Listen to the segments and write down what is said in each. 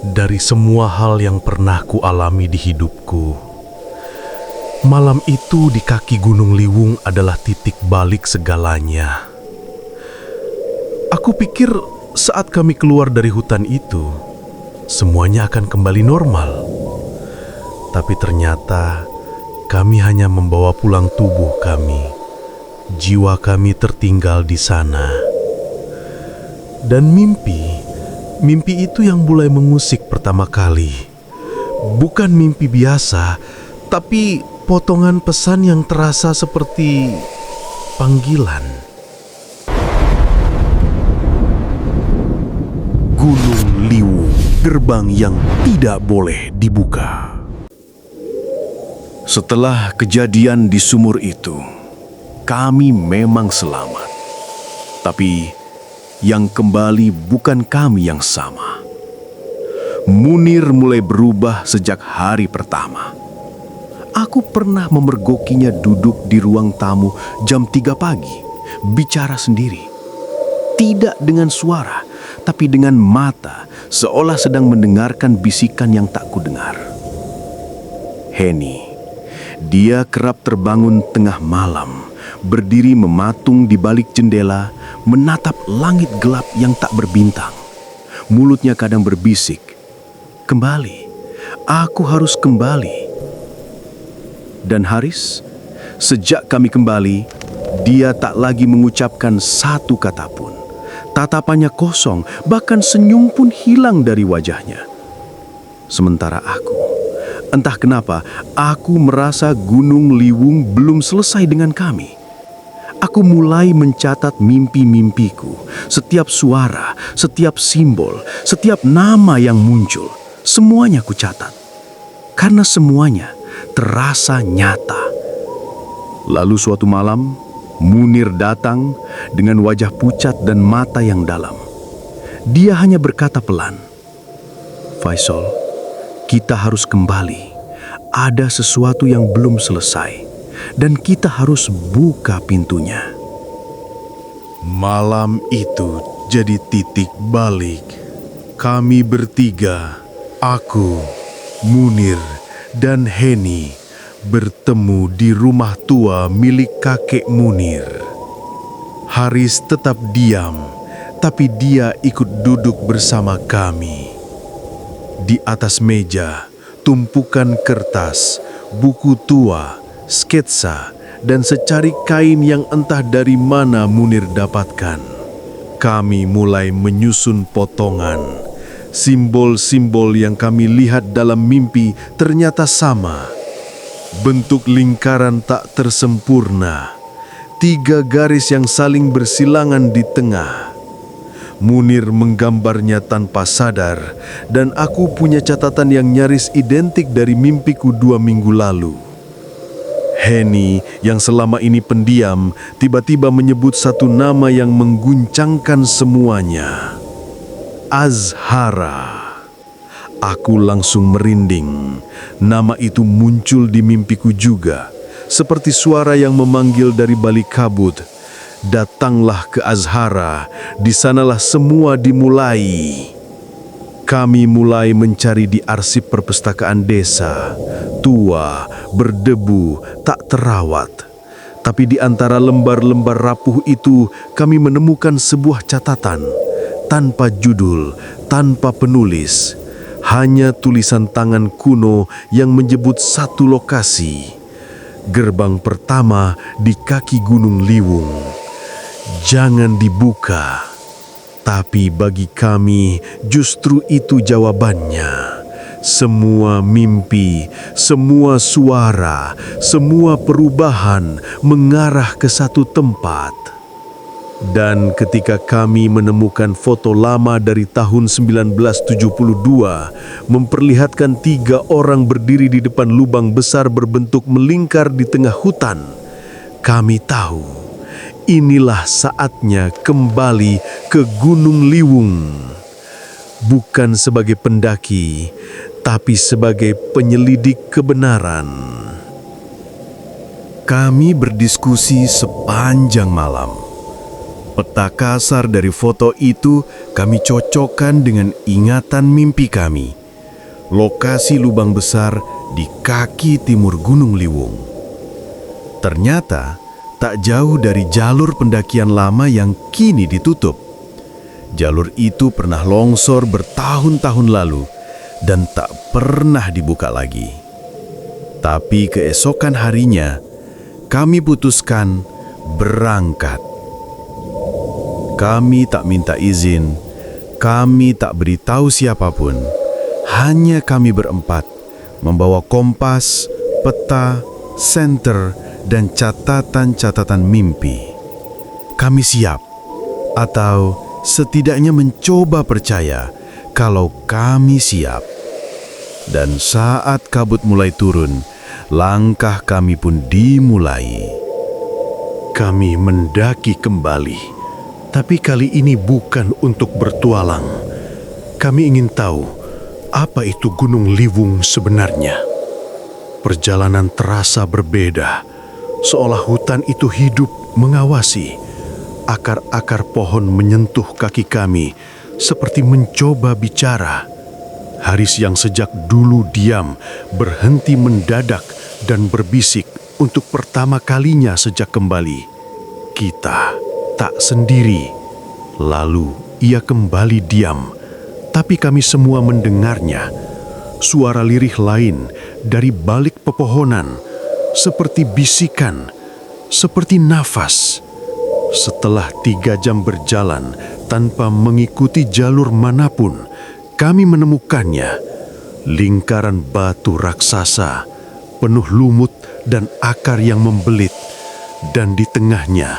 Dari semua hal yang pernah kualami di hidupku, malam itu di kaki Gunung Liwung adalah titik balik segalanya. Aku pikir saat kami keluar dari hutan itu, semuanya akan kembali normal. Tapi ternyata kami hanya membawa pulang tubuh kami. Jiwa kami tertinggal di sana. Dan mimpi itu yang mulai mengusik pertama kali. Bukan mimpi biasa, tapi potongan pesan yang terasa seperti panggilan. Gunung Liwung, gerbang yang tidak boleh dibuka. Setelah kejadian di sumur itu, kami memang selamat. Tapi yang kembali bukan kami yang sama. Munir mulai berubah sejak hari pertama. Aku pernah memergokinya duduk di ruang tamu jam 3 pagi, bicara sendiri. Tidak dengan suara, tapi dengan mata, seolah sedang mendengarkan bisikan yang tak kudengar. Heni, dia kerap terbangun tengah malam, berdiri mematung di balik jendela, menatap langit gelap yang tak berbintang. Mulutnya kadang berbisik, "Kembali, aku harus kembali." Dan Haris, sejak kami kembali, dia tak lagi mengucapkan satu kata pun. Tatapannya kosong, bahkan senyum pun hilang dari wajahnya. Sementara aku, entah kenapa, aku merasa Gunung Liwung belum selesai dengan kami. Aku mulai mencatat mimpi-mimpiku, setiap suara, setiap simbol, setiap nama yang muncul. Semuanya kucatat, karena semuanya terasa nyata. Lalu suatu malam, Munir datang dengan wajah pucat dan mata yang dalam. Dia hanya berkata pelan, "Faisal, kita harus kembali. Ada sesuatu yang belum selesai. Dan kita harus buka pintunya." Malam itu jadi titik balik. Kami bertiga, aku, Munir, dan Heni, bertemu di rumah tua milik kakek Munir. Haris tetap diam, tapi dia ikut duduk bersama kami. Di atas meja, tumpukan kertas, buku tua, sketsa, dan secari kain yang entah dari mana Munir dapatkan. Kami mulai menyusun potongan. Simbol-simbol yang kami lihat dalam mimpi ternyata sama. Bentuk lingkaran tak tersempurna. 3 garis yang saling bersilangan di tengah. Munir menggambarnya tanpa sadar, dan aku punya catatan yang nyaris identik dari mimpiku 2 minggu lalu. Heni yang selama ini pendiam tiba-tiba menyebut satu nama yang mengguncangkan semuanya. Azhara. Aku langsung merinding. Nama itu muncul di mimpiku juga, seperti suara yang memanggil dari balik kabut. Datanglah ke Azhara, di sanalah semua dimulai. Kami mulai mencari di arsip perpustakaan desa, tua, berdebu, tak terawat. Tapi di antara lembar-lembar rapuh itu, kami menemukan sebuah catatan, tanpa judul, tanpa penulis. Hanya tulisan tangan kuno yang menyebut satu lokasi. Gerbang pertama di kaki Gunung Liwung. Jangan dibuka. Tapi bagi kami justru itu jawabannya. Semua mimpi, semua suara, semua perubahan mengarah ke satu tempat. Dan ketika kami menemukan foto lama dari tahun 1972, memperlihatkan 3 orang berdiri di depan lubang besar berbentuk melingkar di tengah hutan, kami tahu inilah saatnya kembali ke Gunung Liwung. Bukan sebagai pendaki, tapi sebagai penyelidik kebenaran. Kami berdiskusi sepanjang malam. Peta kasar dari foto itu kami cocokkan dengan ingatan mimpi kami. Lokasi lubang besar di kaki timur Gunung Liwung. Ternyata tak jauh dari jalur pendakian lama yang kini ditutup. Jalur itu pernah longsor bertahun-tahun lalu dan tak pernah dibuka lagi. Tapi keesokan harinya, kami putuskan berangkat. Kami tak minta izin, kami tak beritahu siapapun. Hanya kami berempat, membawa kompas, peta, senter, dan catatan-catatan mimpi. Kami siap, atau setidaknya mencoba percaya kalau kami siap. Dan saat kabut mulai turun, langkah kami pun dimulai. Kami mendaki kembali, tapi kali ini bukan untuk bertualang. Kami ingin tahu apa itu Gunung Liwung sebenarnya. Perjalanan terasa berbeda, seolah hutan itu hidup mengawasi. Akar-akar pohon menyentuh kaki kami seperti mencoba bicara. Haris yang sejak dulu diam berhenti mendadak dan berbisik untuk pertama kalinya sejak kembali. Kita tak sendiri. Lalu ia kembali diam, tapi kami semua mendengarnya. Suara lirih lain dari balik pepohonan, seperti bisikan, seperti nafas. Setelah 3 jam berjalan tanpa mengikuti jalur manapun, kami menemukannya. Lingkaran batu raksasa, penuh lumut dan akar yang membelit. Dan di tengahnya,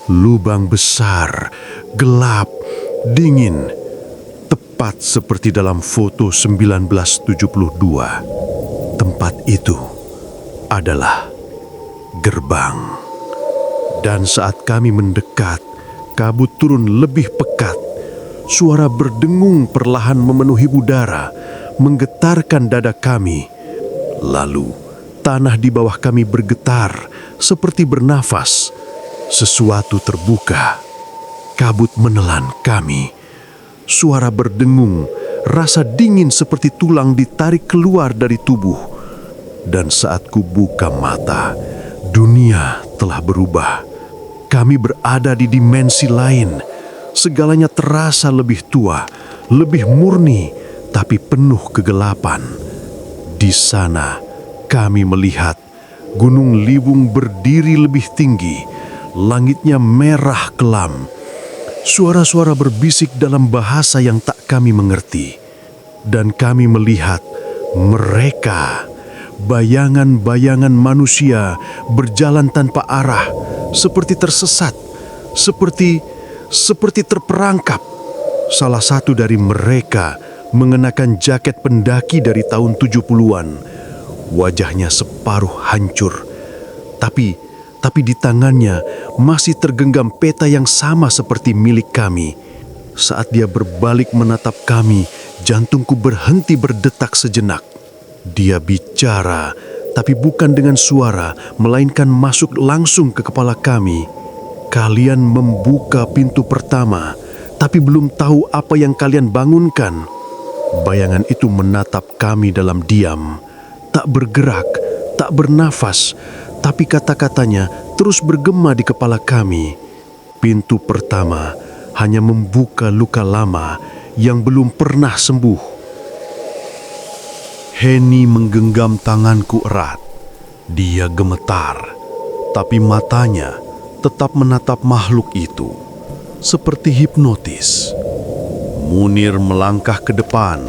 lubang besar, gelap, dingin. Tepat seperti dalam foto 1972. Tempat itu adalah gerbang. Dan saat kami mendekat, kabut turun lebih pekat. Suara berdengung perlahan memenuhi udara, menggetarkan dada kami. Lalu, tanah di bawah kami bergetar, seperti bernafas. Sesuatu terbuka. Kabut menelan kami. Suara berdengung, rasa dingin seperti tulang ditarik keluar dari tubuh. Dan saat ku buka mata, dunia telah berubah. Kami berada di dimensi lain. Segalanya terasa lebih tua, lebih murni, tapi penuh kegelapan. Di sana, kami melihat Gunung Liwung berdiri lebih tinggi. Langitnya merah kelam. Suara-suara berbisik dalam bahasa yang tak kami mengerti. Dan kami melihat mereka, bayangan-bayangan manusia berjalan tanpa arah, seperti tersesat, seperti terperangkap. Salah satu dari mereka mengenakan jaket pendaki dari tahun 70-an. Wajahnya separuh hancur, tapi di tangannya masih tergenggam peta yang sama seperti milik kami. Saat dia berbalik menatap kami, jantungku berhenti berdetak sejenak. Dia bicara, tapi bukan dengan suara, melainkan masuk langsung ke kepala kami. Kalian membuka pintu pertama, tapi belum tahu apa yang kalian bangunkan. Bayangan itu menatap kami dalam diam, tak bergerak, tak bernafas, tapi kata-katanya terus bergema di kepala kami. Pintu pertama hanya membuka luka lama yang belum pernah sembuh. Heni menggenggam tanganku erat. Dia gemetar, tapi matanya tetap menatap makhluk itu, seperti hipnotis. Munir melangkah ke depan,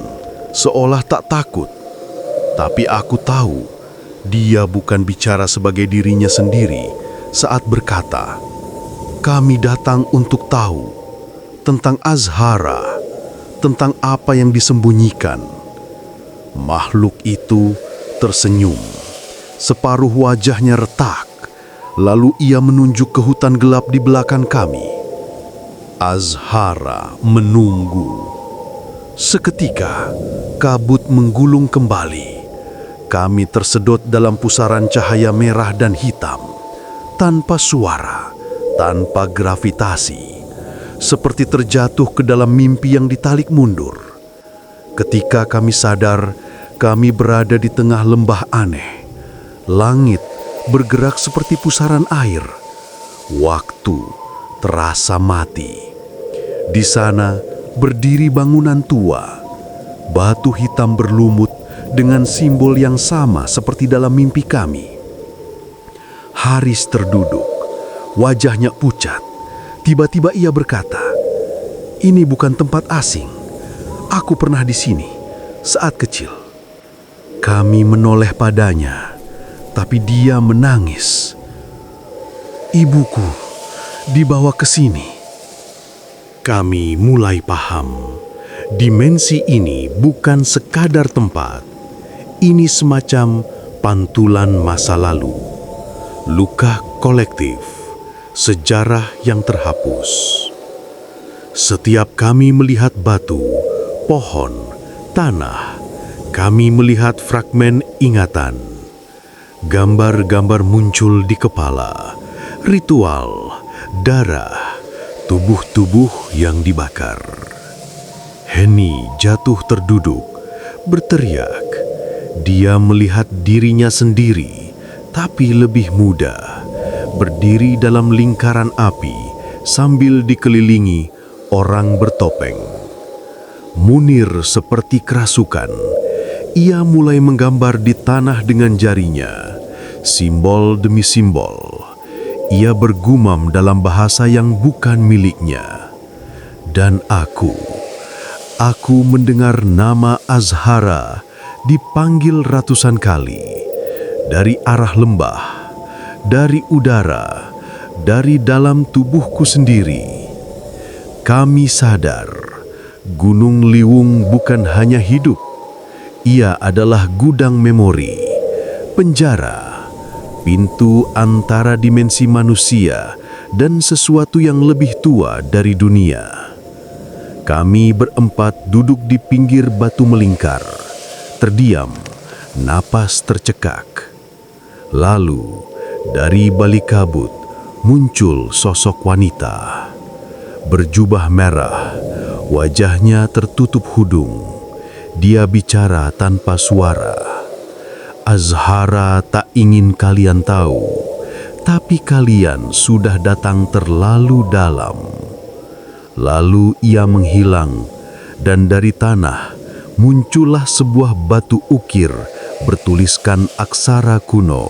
seolah tak takut. Tapi aku tahu, dia bukan bicara sebagai dirinya sendiri saat berkata, "Kami datang untuk tahu tentang Azhara, tentang apa yang disembunyikan." Makhluk itu tersenyum. Separuh wajahnya retak. Lalu ia menunjuk ke hutan gelap di belakang kami. Azhara menunggu. Seketika, kabut menggulung kembali. Kami tersedot dalam pusaran cahaya merah dan hitam. Tanpa suara, tanpa gravitasi, seperti terjatuh ke dalam mimpi yang ditarik mundur. Ketika kami sadar, kami berada di tengah lembah aneh. Langit bergerak seperti pusaran air. Waktu terasa mati. Di sana berdiri bangunan tua. Batu hitam berlumut dengan simbol yang sama seperti dalam mimpi kami. Haris terduduk, wajahnya pucat. Tiba-tiba ia berkata, "Ini bukan tempat asing. Aku pernah di sini saat kecil." Kami menoleh padanya, tapi dia menangis. "Ibuku dibawa ke sini." Kami mulai paham. Dimensi ini bukan sekadar tempat. Ini semacam pantulan masa lalu. Luka kolektif, sejarah yang terhapus. Setiap kami melihat batu, pohon, tanah, kami melihat fragmen ingatan. Gambar-gambar muncul di kepala, ritual, darah, tubuh-tubuh yang dibakar. Heni jatuh terduduk, berteriak. Dia melihat dirinya sendiri, tapi lebih muda, berdiri dalam lingkaran api sambil dikelilingi orang bertopeng. Munir seperti kerasukan. Ia mulai menggambar di tanah dengan jarinya, simbol demi simbol. Ia bergumam dalam bahasa yang bukan miliknya. Dan aku mendengar nama Azhara dipanggil ratusan kali. Dari arah lembah, dari udara, dari dalam tubuhku sendiri. Kami sadar, Gunung Liwung bukan hanya hidup. Ia adalah gudang memori, penjara, pintu antara dimensi manusia dan sesuatu yang lebih tua dari dunia. Kami berempat duduk di pinggir batu melingkar, terdiam, napas tercekak. Lalu, dari balik kabut, muncul sosok wanita. Berjubah merah, wajahnya tertutup hudung. Dia bicara tanpa suara. "Azhara tak ingin kalian tahu, tapi kalian sudah datang terlalu dalam." Lalu ia menghilang, dan dari tanah muncullah sebuah batu ukir bertuliskan aksara kuno.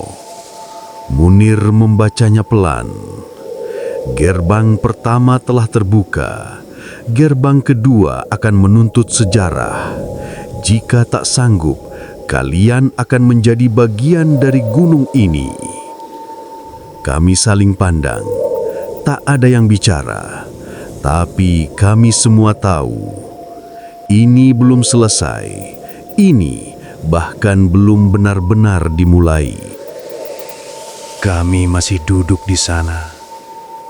Munir membacanya pelan. Gerbang pertama telah terbuka. Gerbang kedua akan menuntut sejarah. Jika tak sanggup, kalian akan menjadi bagian dari gunung ini. Kami saling pandang. Tak ada yang bicara. Tapi kami semua tahu, ini belum selesai. Ini bahkan belum benar-benar dimulai. Kami masih duduk di sana,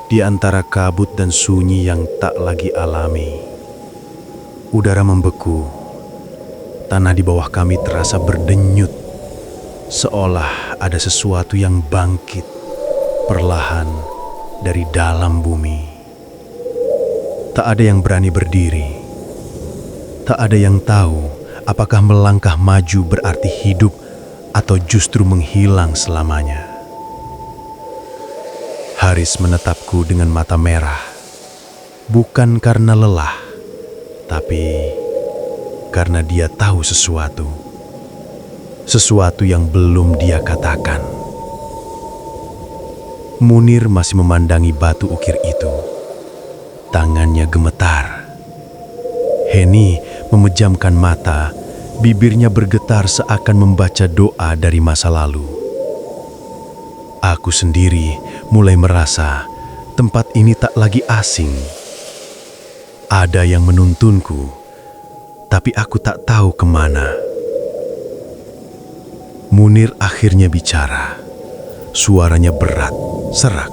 di antara kabut dan sunyi yang tak lagi alami. Udara membeku, tanah di bawah kami terasa berdenyut, seolah ada sesuatu yang bangkit perlahan dari dalam bumi. Tak ada yang berani berdiri. Tak ada yang tahu apakah melangkah maju berarti hidup atau justru menghilang selamanya. Haris menatapku dengan mata merah. Bukan karena lelah, tapi karena dia tahu sesuatu. Sesuatu yang belum dia katakan. Munir masih memandangi batu ukir itu. Tangannya gemetar. Heni memejamkan mata, bibirnya bergetar seakan membaca doa dari masa lalu. Aku sendiri mulai merasa tempat ini tak lagi asing. Ada yang menuntunku, tapi aku tak tahu kemana. Munir akhirnya bicara. Suaranya berat, serak.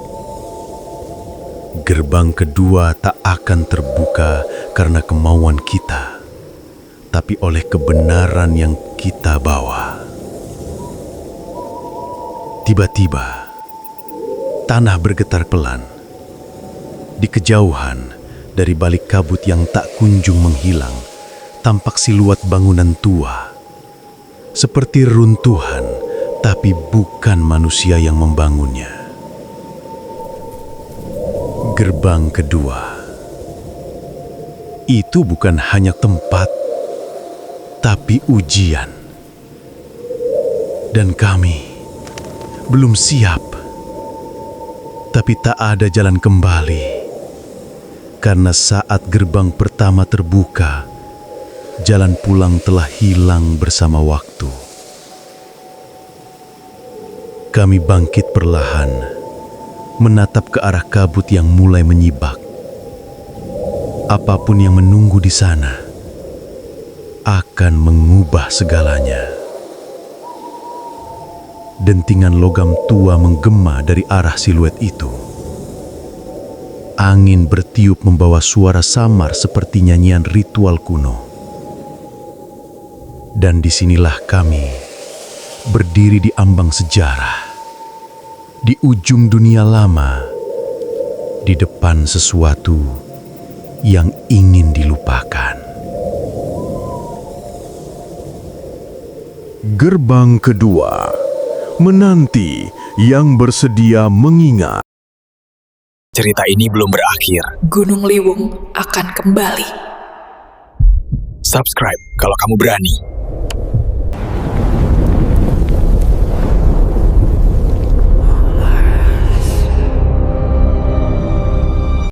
Gerbang kedua tak akan terbuka karena kemauan kita, tapi oleh kebenaran yang kita bawa. Tiba-tiba, tanah bergetar pelan. Di kejauhan, dari balik kabut yang tak kunjung menghilang, tampak siluet bangunan tua. Seperti runtuhan, tapi bukan manusia yang membangunnya. Gerbang kedua. Itu bukan hanya tempat, tapi ujian. Dan kami belum siap. Tapi tak ada jalan kembali. Karena saat gerbang pertama terbuka, jalan pulang telah hilang bersama waktu. Kami bangkit perlahan, menatap ke arah kabut yang mulai menyibak. Apapun yang menunggu di sana akan mengubah segalanya. Dentingan logam tua menggema dari arah siluet itu. Angin bertiup membawa suara samar seperti nyanyian ritual kuno. Dan disinilah kami berdiri di ambang sejarah, di ujung dunia lama, di depan sesuatu yang ingin dilupakan. Gerbang kedua. Menanti yang bersedia mengingat. Cerita ini belum berakhir. Gunung Liwung akan kembali. Subscribe kalau kamu berani.